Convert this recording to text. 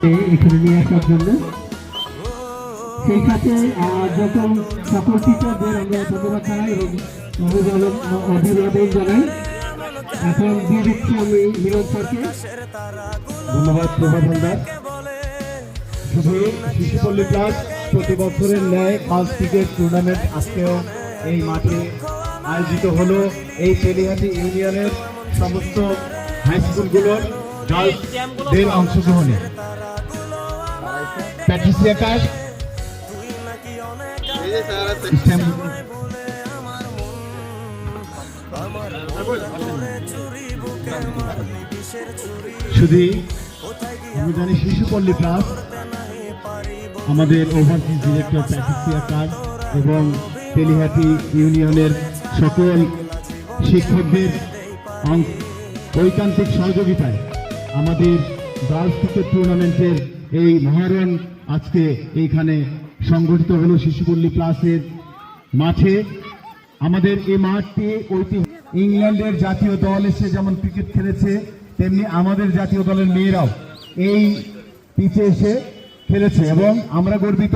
এখানে নিয়ে আসার জন্য সেই সাথে যখন সকল টিচারদের আমরা ধন্যবাদ জানাই এবং অভিবাদন জানাই। এখন দিয়ে দিচ্ছি আমি মিলন স্যারকে। ধন্যবাদ প্রভাত হালদার। শুধু শিশুপল্লী ক্লাস প্রতি বছরের ন্যায় ফার্স্ট ক্রিকেট টুর্নামেন্ট আজকেও এই মাঠে আয়োজিত হলো। এই তেলিহাটি ইউনিয়নের সমস্ত হাই স্কুলগুলোর গার্লসদের অংশগ্রহণে প্যাট্রিসিয়া কার শুধু আমি জানি শিশুপল্লী ক্লাস আমাদের ওভারসিজ ডিরেক্টর প্যাট্রিসিয়া কার এবং তেলিহাটি ইউনিয়নের সকল শিক্ষকদের ঐকান্তিক সহযোগিতায় আমাদের গার্লস ক্রিকেট টুর্নামেন্টের এই মহারণ আজকে এইখানে সংগঠিত হলো শিশুপল্লী ক্লাসের মাঠে। আমাদের এই মাঠটি ইংল্যান্ডের জাতীয় দল এসে যেমন ক্রিকেট খেলেছে তেমনি আমাদের জাতীয় দলের মেয়েরাও এই পিচে এসে খেলেছে এবং আমরা গর্বিত।